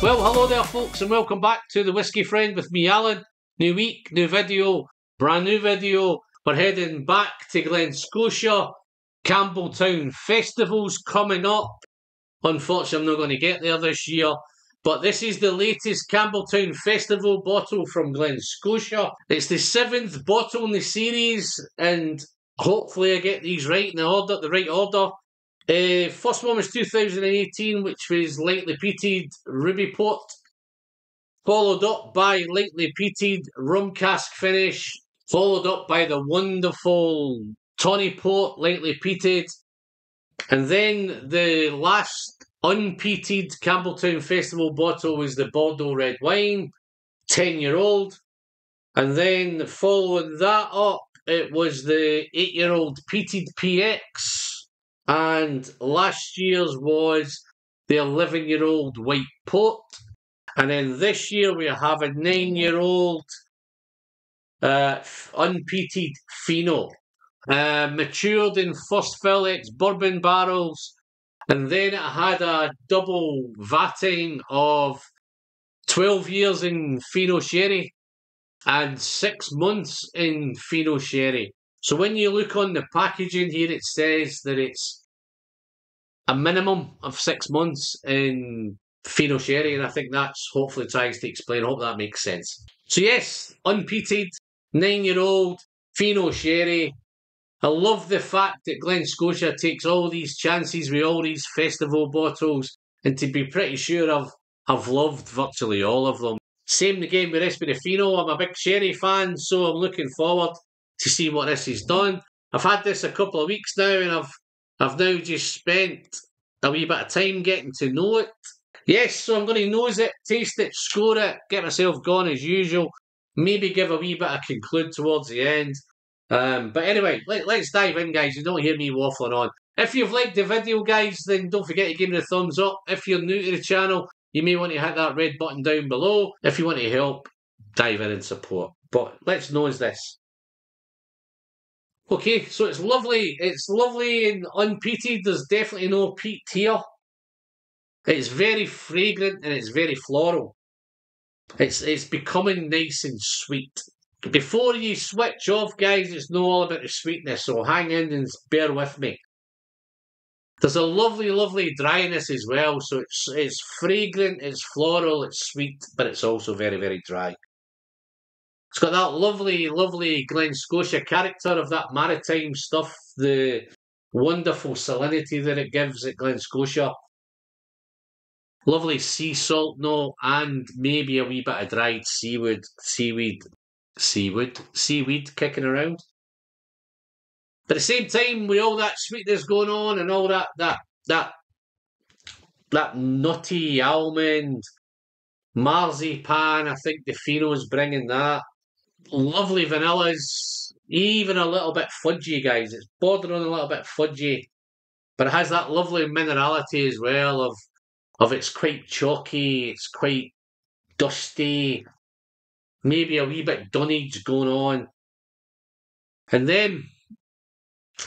Well, hello there folks, and welcome back to the Whiskey Friend with me, Alan. New week, new video, brand new video. We're heading back to Glen Scotia. Campbelltown Festival's coming up. Unfortunately, I'm not going to get there this year. But this is the latest Campbelltown Festival bottle from Glen Scotia. It's the 7th bottle in the series, and hopefully I get these right in the right order. First one was 2018, which was lightly peated ruby port, followed up by lightly peated rum cask finish, followed up by the wonderful tawny port, lightly peated, and then the last unpeated Campbelltown Festival bottle was the Bordeaux red wine, 10-year-old, and then following that up, it was the 8-year-old peated PX. And last year's was the 11-year-old white port. And then this year we have a 9-year-old unpeated FINO. Matured in first fill ex-bourbon barrels. And then it had a double vatting of 12 years in FINO Sherry and 6 months in FINO Sherry. So when you look on the packaging here, it says that it's a minimum of 6 months in FINO Sherry, and I think that's hopefully tries to explain. I hope that makes sense. So yes, unpeated, 9-year-old, FINO Sherry. I love the fact that Glen Scotia takes all these chances with all these festival bottles, and to be pretty sure I've loved virtually all of them. Same again with this with the FINO. I'm a big Sherry fan, so I'm looking forward to see what this has done. I've had this a couple of weeks now, and I've now just spent a wee bit of time getting to know it. Yes, so I'm going to nose it, taste it, score it, get myself going as usual. Maybe give a wee bit of conclude towards the end. But anyway, let's dive in, guys. You don't hear me waffling on. If you've liked the video, guys, then don't forget to give me a thumbs up. If you're new to the channel, you may want to hit that red button down below. If you want to help, dive in and support. But let's nose this. Okay, so it's lovely. It's lovely and unpeated. There's definitely no peat here. It's very fragrant and it's very floral. It's becoming nice and sweet. Before you switch off, guys, it's not all about the sweetness, so hang in and bear with me. There's a lovely, lovely dryness as well, so it's fragrant, it's floral, it's sweet, but it's also very, very dry. It's got that lovely, lovely Glen Scotia character of that maritime stuff, the wonderful salinity that it gives at Glen Scotia. Lovely sea salt note and maybe a wee bit of dried seaweed kicking around. But at the same time, with all that sweetness going on and all that nutty almond, marzipan, I think the FINO's bringing that. Lovely vanillas, even a little bit fudgy, guys. It's bordering on a little bit fudgy, but it has that lovely minerality as well of it's quite chalky, it's quite dusty, maybe a wee bit dunnage going on. And then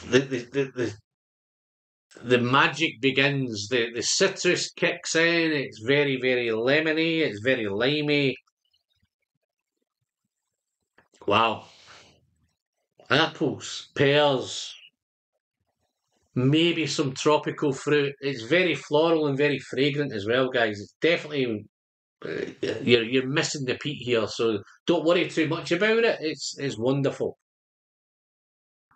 the magic begins. The citrus kicks in. It's very, very lemony. It's very limey. Wow. Apples, pears, maybe some tropical fruit. It's very floral and very fragrant as well, guys. It's definitely you're missing the peat here, so don't worry too much about it. It's wonderful.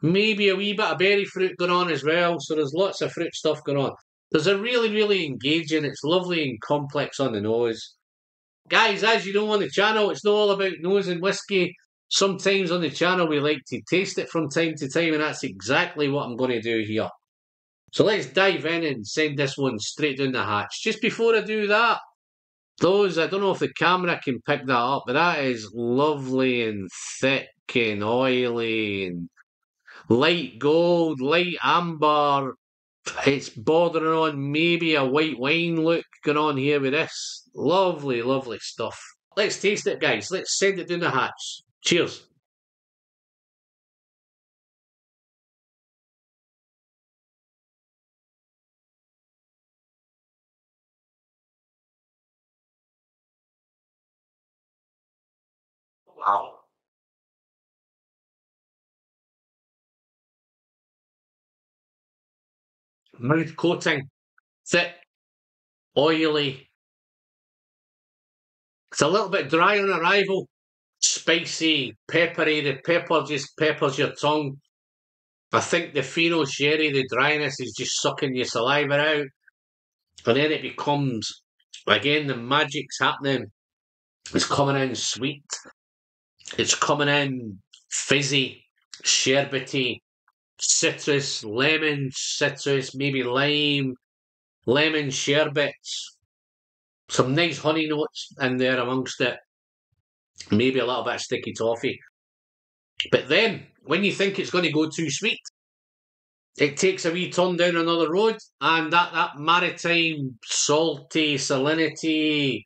Maybe a wee bit of berry fruit going on as well, so there's lots of fruit stuff going on. There's a really, really engaging, it's lovely and complex on the nose. Guys, as you know on the channel, it's not all about nosing whiskey. Sometimes on the channel we like to taste it from time to time, and that's exactly what I'm going to do here. So let's dive in and send this one straight down the hatch. Just before I do that, I don't know if the camera can pick that up, but that is lovely and thick and oily and light gold, light amber. It's bordering on maybe a white wine look going on here with this. Lovely, lovely stuff. Let's taste it, guys. Let's send it down the hatch. Cheers. Wow. Mouth coating, thick, oily. It's a little bit dry on arrival. Spicy, peppery. The pepper just peppers your tongue. I think the FINO SHERRY, the dryness is just sucking your saliva out. And then it becomes, again, the magic's happening. It's coming in sweet. It's coming in fizzy, sherbety, citrus, lemon, citrus, maybe lime, lemon sherbets. Some nice honey notes in there amongst it. Maybe a little bit of sticky toffee. But then, when you think it's going to go too sweet, it takes a wee turn down another road, and that maritime, salty, salinity,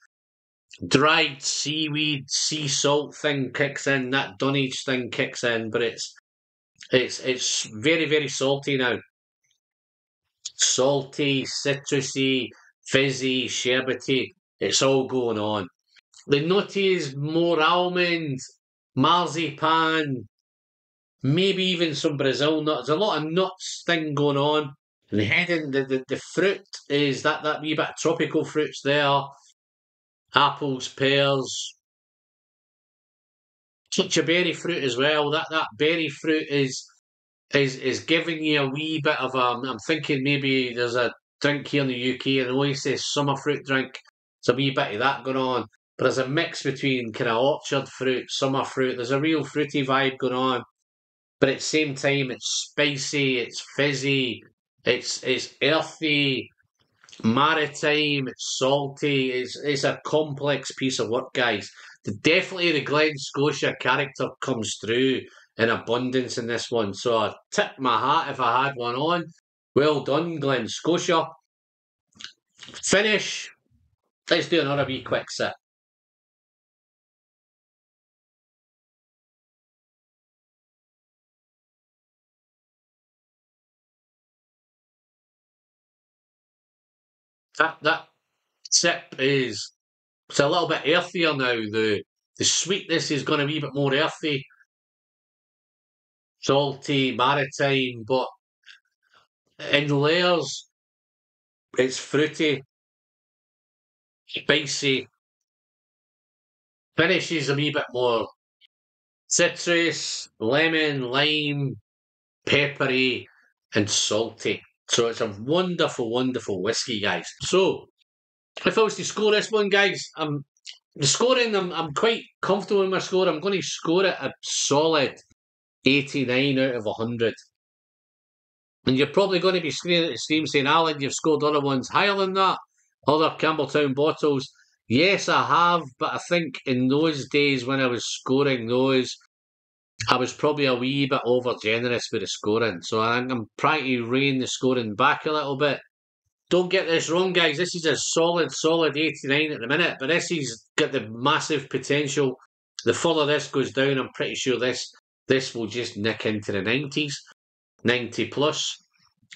dried seaweed, sea salt thing kicks in. That dunnage thing kicks in, but it's very, very salty now. Salty, citrusy, fizzy, sherbety. It's all going on. The nutty is more almond, marzipan, maybe even some Brazil nuts. There's a lot of nuts thing going on. And the fruit is that wee bit of tropical fruits there. Apples, pears. Such a berry fruit as well. That berry fruit is giving you a wee bit of a. I'm thinking maybe there's a drink here in the UK, and it always says summer fruit drink. There's a wee bit of that going on. But there's a mix between kind of orchard fruit, summer fruit. There's a real fruity vibe going on. But at the same time, it's spicy, it's fizzy, it's earthy, maritime, it's salty. It's a complex piece of work, guys. Definitely the Glen Scotia character comes through in abundance in this one. So I tip my hat if I had one on. Well done, Glen Scotia. Finish. Let's do another wee quick sip. That sip is, it's a little bit earthier now. The sweetness is going to be a bit more earthy, salty, maritime, but in layers. It's fruity, spicy, finishes a wee bit more citrus, lemon, lime, peppery, and salty. So it's a wonderful, wonderful whiskey, guys. So if I was to score this one, guys, the scoring, I'm quite comfortable with my score. I'm going to score it a solid 89 out of 100. And you're probably going to be screaming at the stream saying, Alan, you've scored other ones higher than that, other Campbelltown bottles. Yes, I have, but I think in those days when I was scoring those, I was probably a wee bit over generous with the scoring. So I'm trying to rein the scoring back a little bit. Don't get this wrong, guys. This is a solid 89 at the minute, but this has got the massive potential. The further this goes down, I'm pretty sure this will just nick into the 90s, 90 plus.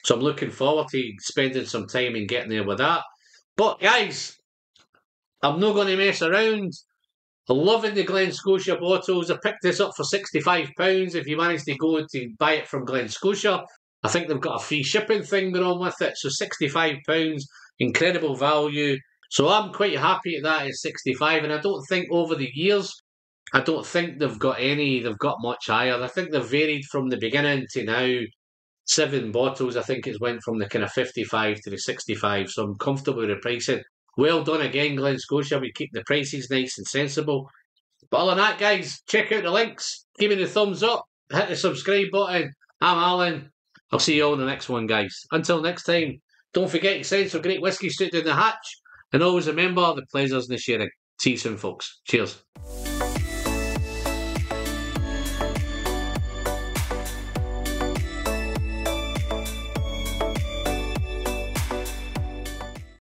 So I'm looking forward to spending some time and getting there with that. But guys, I'm not going to mess around. I'm loving the Glen Scotia bottles. I picked this up for £65 if you manage to go to buy it from Glen Scotia. I think they've got a free shipping thing going on with it. So £65, incredible value. So I'm quite happy at that at 65. And I don't think over the years, I don't think they've got much higher. I think they've varied from the beginning to now. 7 bottles, I think it's went from the kind of 55 to the 65. So I'm comfortable with the pricing. Well done again, Glen Scotia. We keep the prices nice and sensible. But other than that, guys, check out the links. Give me the thumbs up. Hit the subscribe button. I'm Alan. I'll see you all in the next one, guys. Until next time, don't forget to send some great whiskey straight down the hatch. And always remember, the pleasure's in the sharing. See you soon, folks. Cheers.